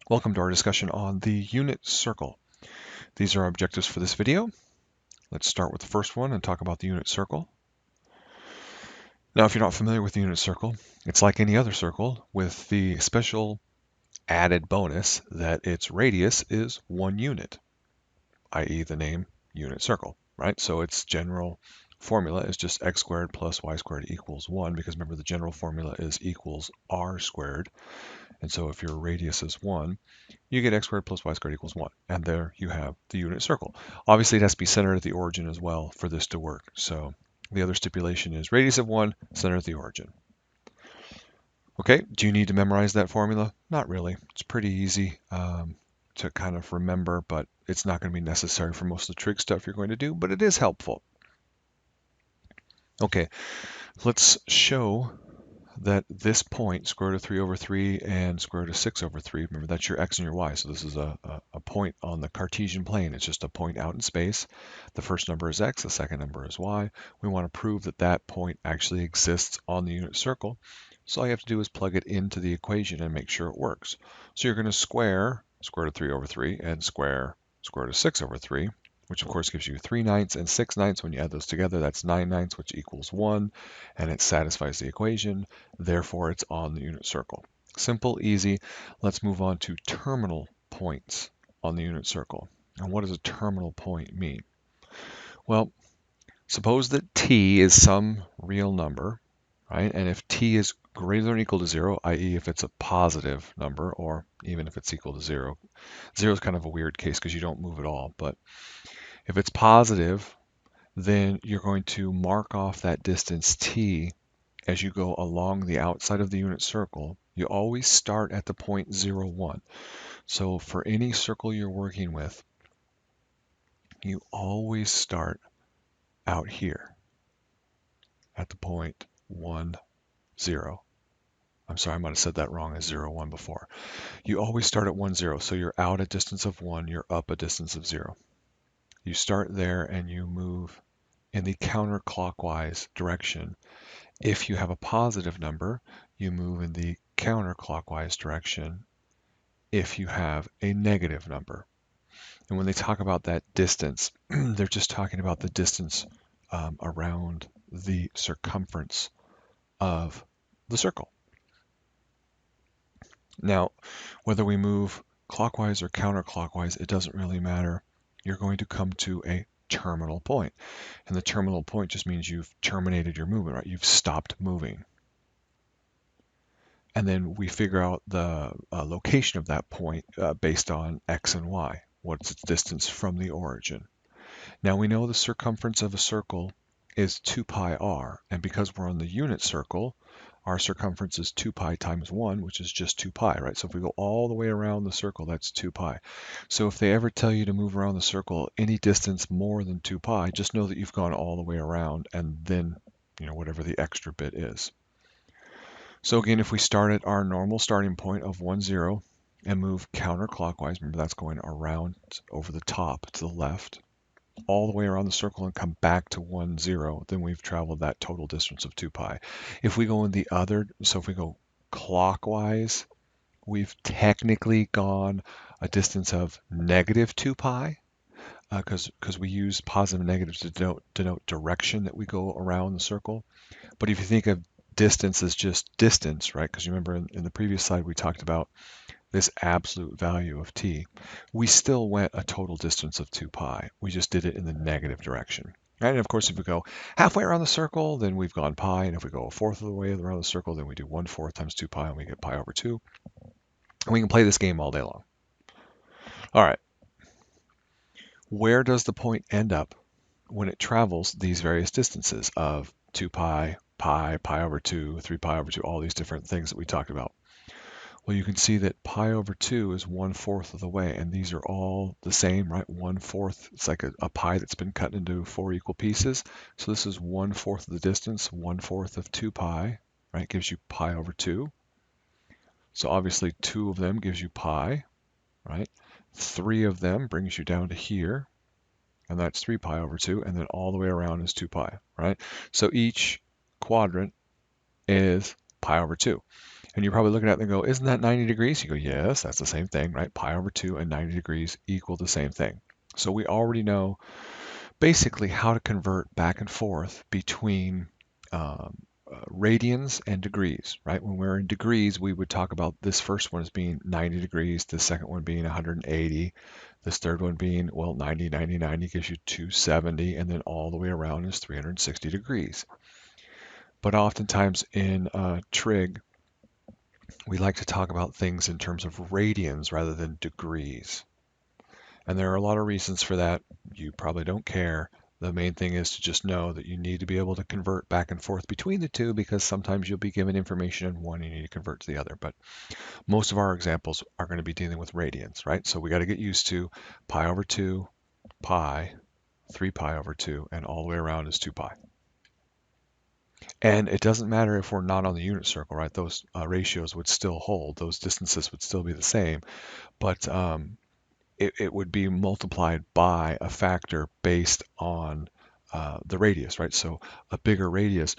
Welcome to our discussion on the unit circle. These are our objectives for this video. Let's start with the first one and talk about the unit circle. Now, if you're not familiar with the unit circle, it's like any other circle with the special added bonus that its radius is 1 unit, i.e. the name unit circle, right? So its general formula is just x squared plus y squared equals 1, because remember the general formula is equals r squared. And so if your radius is 1, you get x squared plus y squared equals 1. And there you have the unit circle. Obviously, it has to be centered at the origin as well for this to work. So the other stipulation is radius of 1, centered at the origin. Okay, do you need to memorize that formula? Not really. It's pretty easy to kind of remember, but it's not going to be necessary for most of the trig stuff you're going to do, but it is helpful. Okay, let's show that this point, square root of 3 over 3 and square root of 6 over 3, remember that's your x and your y, so this is a point on the Cartesian plane. It's just a point out in space. The first number is x, the second number is y. We want to prove that that point actually exists on the unit circle. So all you have to do is plug it into the equation and make sure it works. So you're going to square square root of 3 over 3 and square root of 6 over 3, which of course gives you 3/9 and 6/9. When you add those together, that's 9/9, which equals 1, and it satisfies the equation. Therefore, it's on the unit circle. Simple, easy. Let's move on to terminal points on the unit circle. And what does a terminal point mean? Well, suppose that t is some real number, right? And if t is greater than or equal to 0, i.e. if it's a positive number, or even if it's equal to 0. 0 is kind of a weird case because you don't move at all, but if it's positive, then you're going to mark off that distance t as you go along the outside of the unit circle. You always start at the point 0, 1. So for any circle you're working with, you always start out here at the point 1, 0. I'm sorry, I might have said that wrong as 0, 1 before. You always start at 1, 0. So you're out a distance of 1, you're up a distance of 0. You start there and you move in the counterclockwise direction. If you have a positive number, you move in the counterclockwise direction if you have a negative number. And when they talk about that distance, they're just talking about the distance around the circumference of the circle. Now, whether we move clockwise or counterclockwise, it doesn't really matter. You're going to come to a terminal point. And the terminal point just means you've terminated your movement, right? You've stopped moving. And then we figure out the location of that point based on x and y. What's its distance from the origin? Now we know the circumference of a circle is 2 pi r, and because we're on the unit circle, our circumference is 2 pi times 1, which is just 2 pi, right? So if we go all the way around the circle, that's 2 pi. So if they ever tell you to move around the circle any distance more than 2 pi, just know that you've gone all the way around, and then, whatever the extra bit is. So again, if we start at our normal starting point of 1, 0 and move counterclockwise, remember that's going around over the top to the left, all the way around the circle and come back to 1, 0, then we've traveled that total distance of 2 pi. If we go in the other, so if we go clockwise, we've technically gone a distance of negative 2 pi, because we use positive and negative to denote direction that we go around the circle. But if you think of distance as just distance, right? Because you remember in the previous slide we talked about this absolute value of t. We still went a total distance of 2 pi. We just did it in the negative direction. Right? And of course, if we go halfway around the circle, then we've gone pi. And if we go a fourth of the way around the circle, then we do 1/4 times 2 pi, and we get pi over 2. And we can play this game all day long. All right. Where does the point end up when it travels these various distances of 2 pi, pi, pi over 2, 3 pi over 2, all these different things that we talked about? Well, you can see that pi over 2 is 1/4 of the way, and these are all the same, right? 1/4, it's like a pie that's been cut into 4 equal pieces. So this is 1/4 of the distance, 1/4 of 2 pi, right? Gives you pi over 2. So obviously 2 of them gives you pi, right? 3 of them brings you down to here, and that's 3 pi over 2, and then all the way around is 2 pi, right? So each quadrant is pi over 2. And you're probably looking at it and go, isn't that 90 degrees? You go, yes, that's the same thing, right? Pi over 2 and 90 degrees equal the same thing. So we already know basically how to convert back and forth between radians and degrees, right? When we're in degrees, we would talk about this first one as being 90 degrees, the second one being 180, this third one being, well, 90, 90, 90 gives you 270, and then all the way around is 360 degrees. But oftentimes in trig, we like to talk about things in terms of radians rather than degrees. And there are a lot of reasons for that. You probably don't care. The main thing is to just know that you need to be able to convert back and forth between the two, because sometimes you'll be given information in one and you need to convert to the other. But most of our examples are going to be dealing with radians, right? So we got to get used to pi over 2, pi, 3 pi over 2, and all the way around is 2 pi. And it doesn't matter if we're not on the unit circle, right? Those ratios would still hold. Those distances would still be the same. But it would be multiplied by a factor based on the radius, right? So a bigger radius,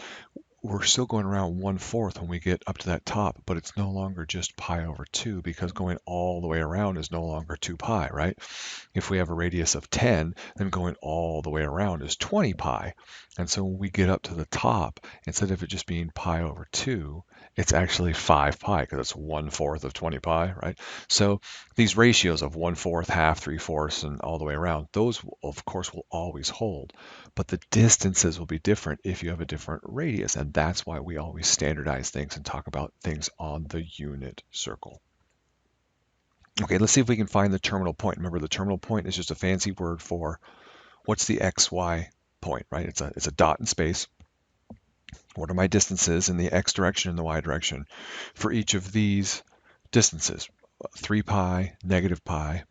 we're still going around 1/4 when we get up to that top, but it's no longer just pi over 2, because going all the way around is no longer 2 pi, right? If we have a radius of 10, then going all the way around is 20 pi. And so when we get up to the top, instead of it just being pi over 2, it's actually 5 pi, because it's 1/4 of 20 pi, right? So these ratios of 1/4, half, 3/4, and all the way around, those, of course, will always hold. But the distances will be different if you have a different radius. And that's why we always standardize things and talk about things on the unit circle. Okay, let's see if we can find the terminal point. Remember, the terminal point is just a fancy word for what's the XY point, right? It's a dot in space. What are my distances in the X direction and the Y direction for each of these distances? 3 pi, negative pi,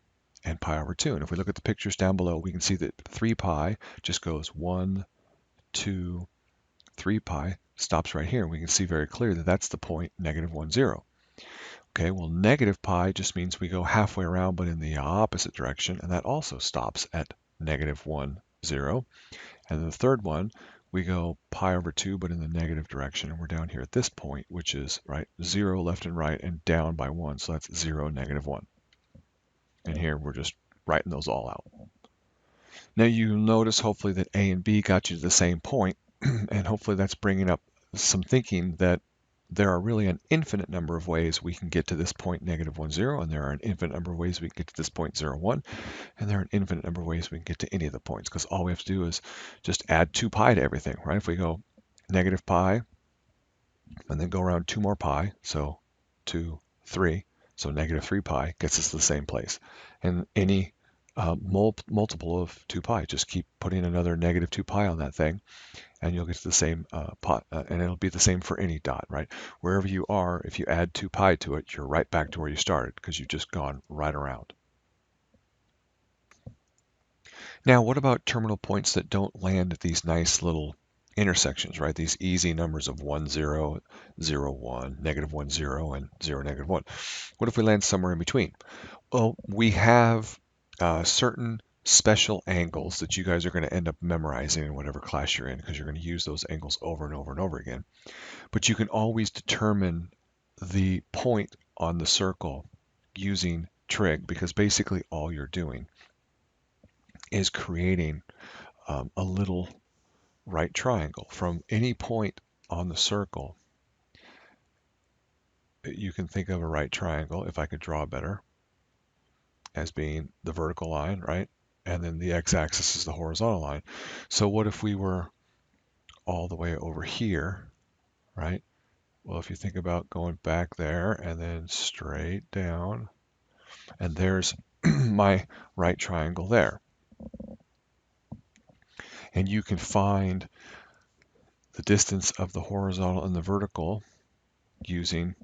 and pi over 2. And if we look at the pictures down below, we can see that 3 pi just goes 1, 2, 3 pi, stops right here. We can see very clearly that that's the point negative 1, 0. Okay, well, negative pi just means we go halfway around, but in the opposite direction, and that also stops at negative 1, 0. And then the third one, we go pi over 2, but in the negative direction, and we're down here at this point, which is, right, 0 left and right, and down by 1, so that's 0, negative 1. And here we're just writing those all out. Now you'll notice, hopefully, that A and B got you to the same point, and hopefully that's bringing up some thinking that there are really an infinite number of ways we can get to this point negative 1, 0, and there are an infinite number of ways we can get to this point 0, 1, and there are an infinite number of ways we can get to any of the points, because all we have to do is just add 2 pi to everything, right? If we go negative pi and then go around 2 more pi, so 2, 3, so negative 3 pi gets us to the same place. And any multiple of 2 pi, just keep putting another negative 2 pi on that thing, and you'll get to the same pot, and it'll be the same for any dot, right? Wherever you are, if you add 2 pi to it, you're right back to where you started, because you've just gone right around. Now, what about terminal points that don't land at these nice little intersections, right? These easy numbers of 1, 0, 0, 1, negative 1, 0, and 0, negative 1. What if we land somewhere in between? Well, we have certain special angles that you guys are going to end up memorizing in whatever class you're in, because you're going to use those angles over and over and over again. But you can always determine the point on the circle using trig, because basically all you're doing is creating a little right triangle from any point on the circle. You can think of a right triangle, if I could draw better, as being the vertical line, right? And then the x-axis is the horizontal line. So what if we were all the way over here, right? Well, if you think about going back there and then straight down, and there's my right triangle there. And you can find the distance of the horizontal and the vertical using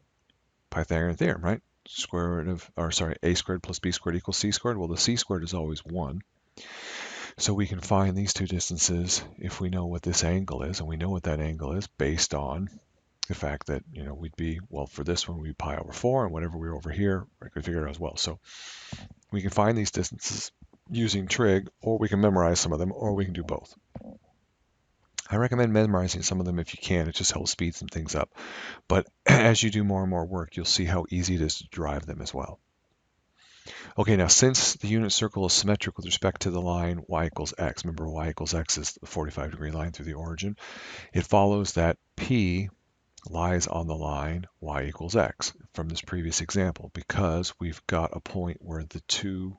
Pythagorean theorem, right? Square root of, or sorry, a squared plus b squared equals c squared. Well, the c squared is always 1. So we can find these two distances if we know what this angle is, and we know what that angle is based on the fact that, we'd be, well, for this one, we'd be pi over 4, and whatever we were over here, we could figure it out as well. So we can find these distances using trig, or we can memorize some of them, or we can do both. I recommend memorizing some of them if you can. It just helps speed some things up. But as you do more and more work, you'll see how easy it is to derive them as well. Okay, now since the unit circle is symmetric with respect to the line y equals x, remember y equals x is the 45-degree line through the origin, it follows that P lies on the line y equals x from this previous example because we've got a point where the two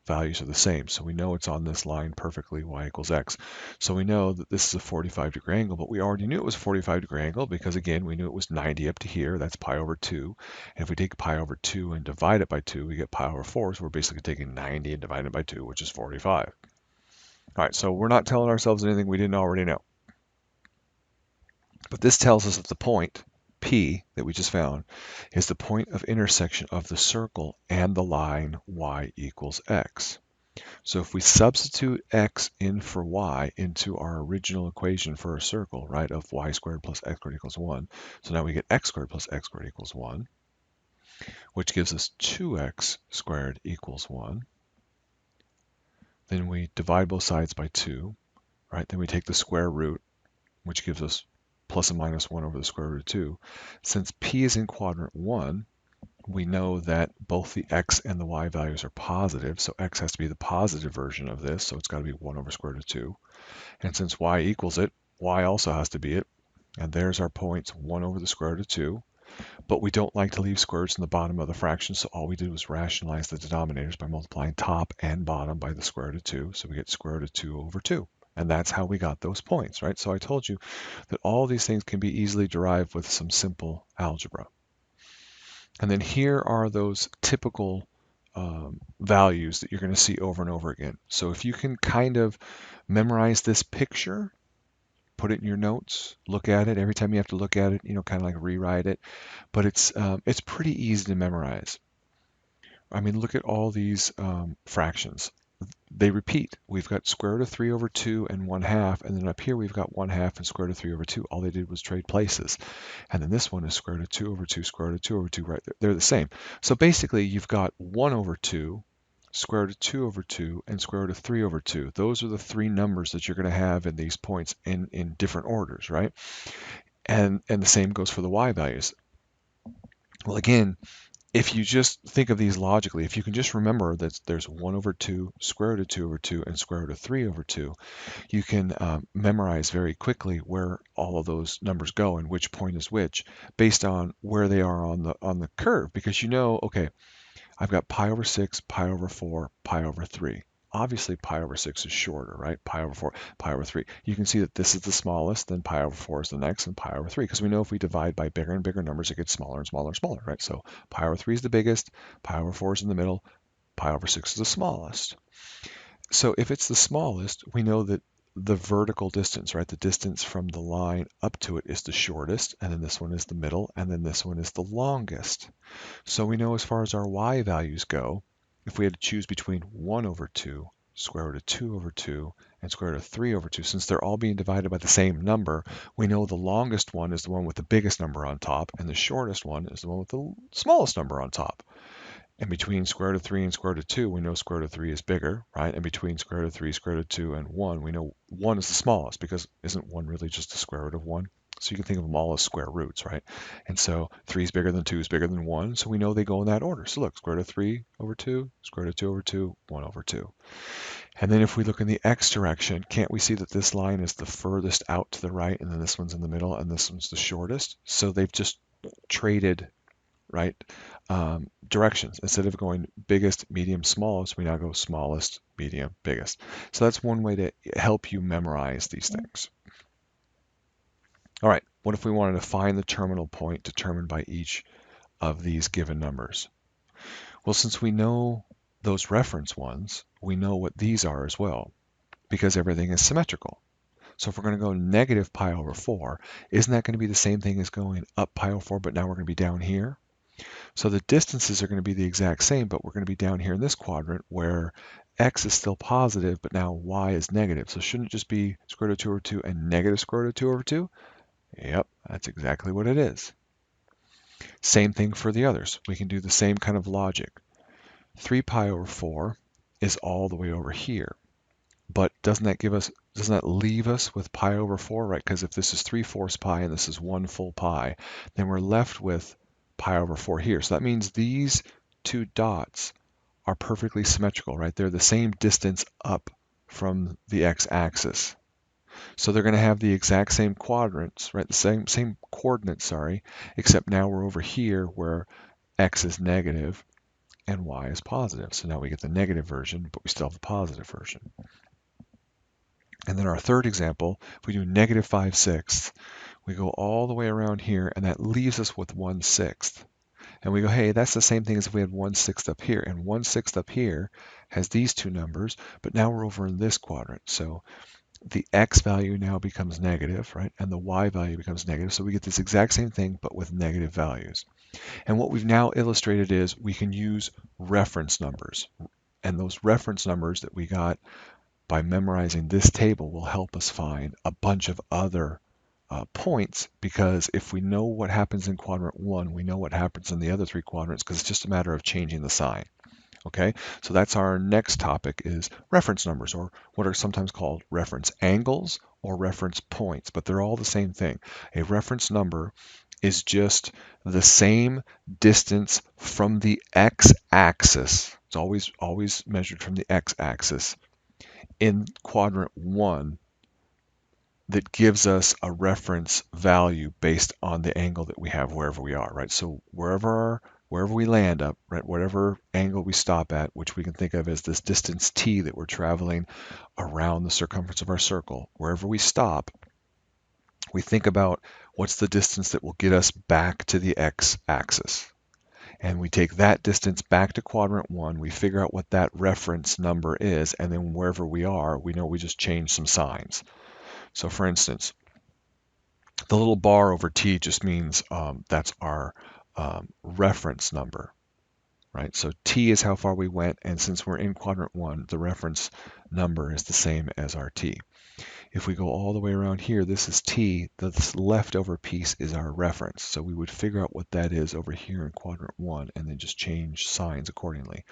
values are the same. So we know it's on this line perfectly, y equals x. So we know that this is a 45-degree angle, but we already knew it was a 45-degree angle because, again, we knew it was 90 up to here. That's pi over 2. And if we take pi over 2 and divide it by 2, we get pi over 4. So we're basically taking 90 and dividing it by 2, which is 45. All right, so we're not telling ourselves anything we didn't already know. But this tells us that the point, P, that we just found, is the point of intersection of the circle and the line y equals x. So if we substitute x in for y into our original equation for a circle, right, of y squared plus x squared equals 1, so now we get x squared plus x squared equals 1, which gives us 2x squared equals 1. Then we divide both sides by 2, right? Then we take the square root, which gives us plus and minus 1 over the square root of 2. Since p is in quadrant 1, we know that both the x and the y values are positive, so x has to be the positive version of this, so it's got to be 1 over square root of 2. And since y equals it, y also has to be it. And there's our points, 1 over the square root of 2. But we don't like to leave square roots in the bottom of the fraction, so all we did was rationalize the denominators by multiplying top and bottom by the square root of 2. So we get square root of 2 over 2. And that's how we got those points, right? So I told you that all these things can be easily derived with some simple algebra. And then here are those typical values that you're going to see over and over again. So if you can kind of memorize this picture, put it in your notes, look at it. Every time you have to look at it, kind of like rewrite it. But it's pretty easy to memorize. I mean, look at all these fractions. They repeat. We've got square root of 3 over 2 and 1/2, and then up here we've got 1/2 and square root of 3 over 2. All they did was trade places. And then this one is square root of 2 over 2, square root of 2 over 2, right? They're the same. So basically you've got 1 over 2, square root of 2 over 2, and square root of 3 over 2. Those are the three numbers that you're going to have in these points in different orders, right? And the same goes for the y values. Well, again, if you just think of these logically, if you can just remember that there's 1 over 2, square root of 2 over 2, and square root of 3 over 2, you can memorize very quickly where all of those numbers go and which point is which based on where they are on the curve, because okay, I've got pi over 6, pi over 4, pi over 3. Obviously, pi over 6 is shorter, right? Pi over 4, pi over 3. You can see that this is the smallest, then pi over 4 is the next, and pi over 3. Because we know if we divide by bigger and bigger numbers, it gets smaller and smaller and smaller, right? So pi over 3 is the biggest, pi over 4 is in the middle, pi over 6 is the smallest. So if it's the smallest, we know that the vertical distance, right, the distance from the line up to it is the shortest, and then this one is the middle, and then this one is the longest. So we know as far as our y values go, if we had to choose between 1 over 2, square root of 2 over 2, and square root of 3 over 2, since they're all being divided by the same number, we know the longest one is the one with the biggest number on top, and the shortest one is the one with the smallest number on top. And between square root of 3 and square root of 2, we know square root of 3 is bigger, right? And between square root of 3, square root of 2, and 1, we know 1 is the smallest, because isn't 1 really just the square root of 1? So you can think of them all as square roots, right? And so 3 is bigger than 2 is bigger than 1, so we know they go in that order. So look, square root of 3 over 2, square root of 2 over 2, 1 over 2. And then if we look in the x direction, can't we see that this line is the furthest out to the right, and then this one's in the middle, and this one's the shortest? So they've just traded, right, directions. Instead of going biggest, medium, smallest, we now go smallest, medium, biggest. So that's one way to help you memorize these things. All right, what if we wanted to find the terminal point determined by each of these given numbers? Well, since we know those reference ones, we know what these are as well, because everything is symmetrical. So if we're going to go negative pi over 4, isn't that going to be the same thing as going up pi over 4, but now we're going to be down here? So the distances are going to be the exact same, but we're going to be down here in this quadrant where x is still positive, but now y is negative. So shouldn't it just be square root of 2 over 2 and negative square root of 2 over 2? Yep, that's exactly what it is. Same thing for the others. We can do the same kind of logic. 3 pi over 4 is all the way over here. But doesn't that give us doesn't that leave us with pi over 4, right? Because if this is 3/4 pi and this is 1 full pi, then we're left with pi over 4 here. So that means these two dots are perfectly symmetrical, right? They're the same distance up from the x-axis. So they're going to have the exact same quadrants, right? The same coordinates, sorry, except now we're over here where x is negative and y is positive. So now we get the negative version, but we still have the positive version. And then our third example, if we do negative 5/6, we go all the way around here, and that leaves us with 1/6. And we go, hey, that's the same thing as if we had 1/6 up here. And 1/6 up here has these two numbers, but now we're over in this quadrant. So the x value now becomes negative, right? And the y value becomes negative. So we get this exact same thing, but with negative values. And what we've now illustrated is we can use reference numbers. And those reference numbers that we got by memorizing this table will help us find a bunch of other points, because if we know what happens in quadrant 1, we know what happens in the other 3 quadrants, because it's just a matter of changing the sign. Okay, so that's our next topic, is reference numbers, or what are sometimes called reference angles or reference points, but they're all the same thing. A reference number is just the same distance from the x-axis. It's always measured from the x-axis in quadrant 1 that gives us a reference value based on the angle that we have wherever we are, right? So wherever we land up, right, whatever angle we stop at, which we can think of as this distance t that we're traveling around the circumference of our circle, wherever we stop, we think about what's the distance that will get us back to the x-axis. And we take that distance back to quadrant 1, we figure out what that reference number is, and then wherever we are, we know we just change some signs. So for instance, the little bar over t just means that's our reference number, right? So t is how far we went, and since we're in quadrant 1, the reference number is the same as our t. If we go all the way around here, this is t, the leftover piece is our reference. So we would figure out what that is over here in quadrant 1 and then just change signs accordingly,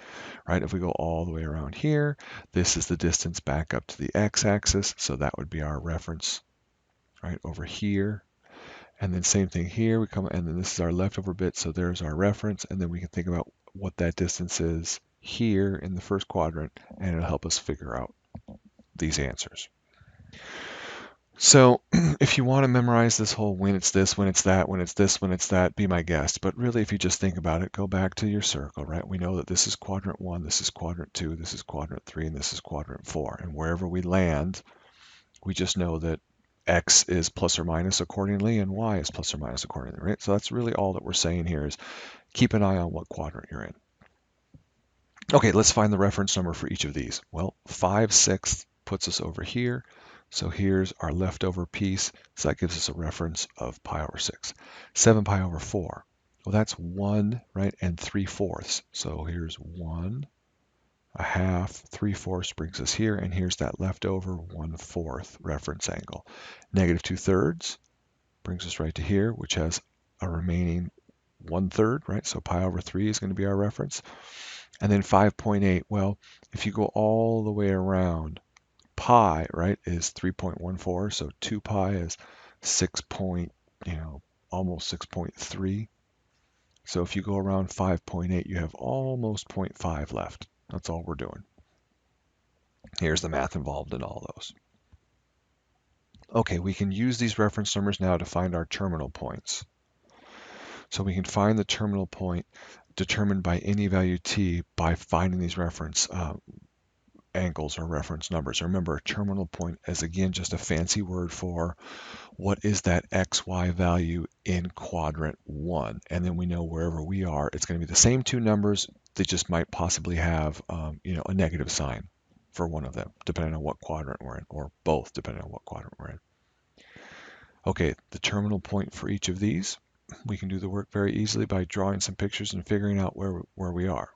right? If we go all the way around here, this is the distance back up to the x-axis, so that would be our reference, right, over here. And then same thing here, we come, and then this is our leftover bit, so there's our reference, and then we can think about what that distance is here in the first quadrant, and it'll help us figure out these answers. So if you want to memorize this whole when it's this, when it's that, when it's this, when it's that, be my guest. But really, if you just think about it, go back to your circle, right? We know that this is quadrant 1, this is quadrant 2, this is quadrant 3, and this is quadrant 4. And wherever we land, we just know that x is plus or minus accordingly, and y is plus or minus accordingly, right? So that's really all that we're saying here, is keep an eye on what quadrant you're in. Okay, let's find the reference number for each of these. Well, 5/6 puts us over here. So here's our leftover piece. So that gives us a reference of pi over 6. 7 pi over 4. Well, that's 1, right, and 3/4. So here's 1, a half, 3/4 brings us here, and here's that leftover 1/4 reference angle. Negative 2/3 brings us right to here, which has a remaining 1/3, right? So pi over 3 is going to be our reference. And then 5.8, well, if you go all the way around, pi, right, is 3.14, so 2 pi is 6 point, almost 6.3. So if you go around 5.8, you have almost 0.5 left. That's all we're doing. Here's the math involved in all those. Okay, we can use these reference numbers now to find our terminal points. So we can find the terminal point determined by any value t by finding these reference angles or reference numbers. Remember, a terminal point is again just a fancy word for what is that xy value in quadrant 1. And then we know wherever we are, it's going to be the same two numbers. They just might possibly have a negative sign for one of them, depending on what quadrant we're in, or both, depending on what quadrant we're in. Okay, the terminal point for each of these, we can do the work very easily by drawing some pictures and figuring out where we are.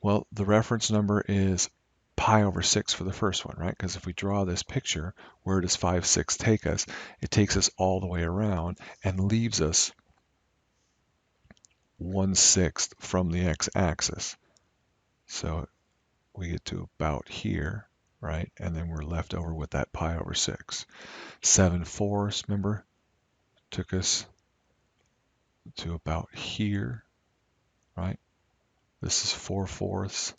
Well, the reference number is pi over 6 for the first one, right? Because if we draw this picture, where does 5/6 take us? It takes us all the way around and leaves us 1/6 from the x-axis. So we get to about here, right? And then we're left over with that pi over 6. 7/4, remember, took us to about here, right? This is 4/4,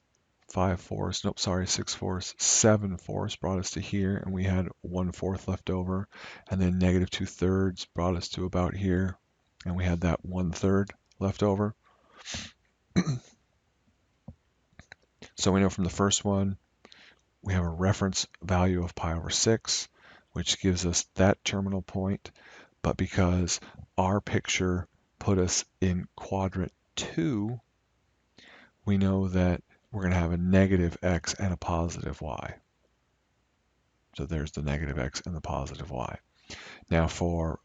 5/4, nope, sorry, 6/4, 7/4 brought us to here, and we had 1/4 left over, and then -2/3 brought us to about here, and we had that 1/3 left over. So we know from the first one, we have a reference value of pi over 6, which gives us that terminal point, but because our picture put us in quadrant 2, we know that we're going to have a negative x and a positive y. So there's the negative x and the positive y. Now for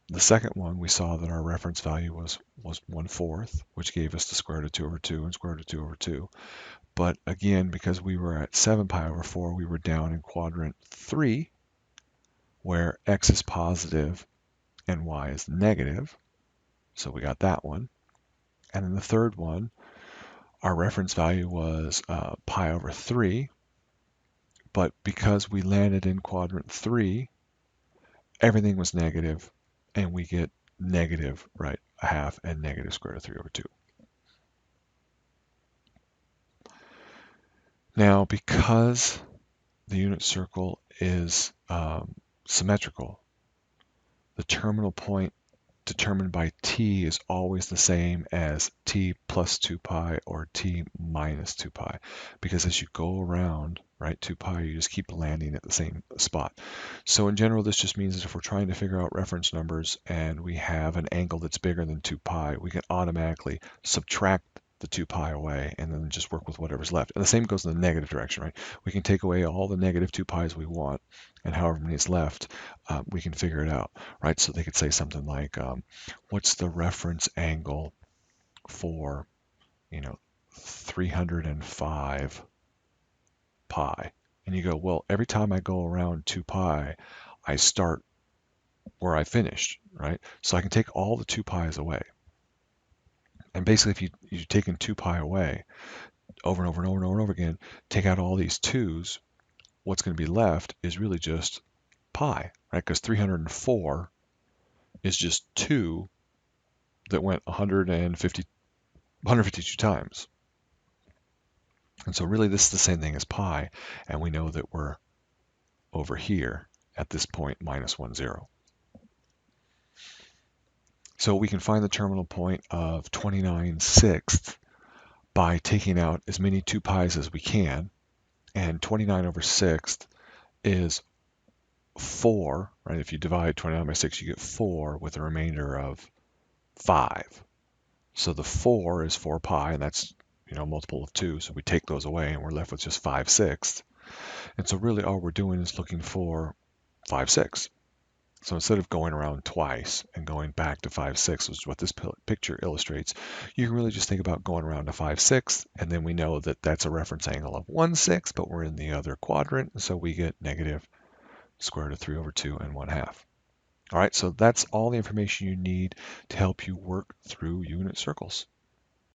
the second one, we saw that our reference value was 1/4, which gave us the square root of 2 over 2 and square root of 2 over 2. But again, because we were at 7 pi over 4, we were down in quadrant 3, where x is positive and y is negative. So we got that one. And in the third one, our reference value was pi over 3. But because we landed in quadrant 3, everything was negative, and we get negative, right, a half and negative square root of 3 over 2. Now, because the unit circle is symmetrical, the terminal point determined by t is always the same as t plus 2 pi or t minus 2 pi, because as you go around, right, 2 pi, you just keep landing at the same spot. So in general, this just means that if we're trying to figure out reference numbers and we have an angle that's bigger than 2 pi, we can automatically subtract the 2 pi away and then just work with whatever's left. And the same goes in the negative direction, right? We can take away all the negative 2 pi's we want, and however many is left, we can figure it out, right? So they could say something like, what's the reference angle for, 305 pi? And you go, well, every time I go around 2 pi, I start where I finished, right? So I can take all the 2 pi's away. And basically, if you've taken 2 pi away over and over and over and over and over again, take out all these 2's, what's going to be left is really just pi, right? Because 304 is just 2 that went 152 times. And so really this is the same thing as pi, and we know that we're over here at this point minus 1, 0. So we can find the terminal point of 29/6 by taking out as many 2 pi's as we can, and 29 over 6 is 4, right? If you divide 29 by 6, you get 4 with a remainder of 5. So the 4 is 4 pi, and that's a multiple of 2, so we take those away and we're left with just 5/6. And so really all we're doing is looking for 5/6. So instead of going around twice and going back to 5/6, which is what this picture illustrates, you can really just think about going around to 5/6, and then we know that that's a reference angle of 1/6, but we're in the other quadrant, so we get negative square root of 3 over 2 and 1/2. All right, so that's all the information you need to help you work through unit circles.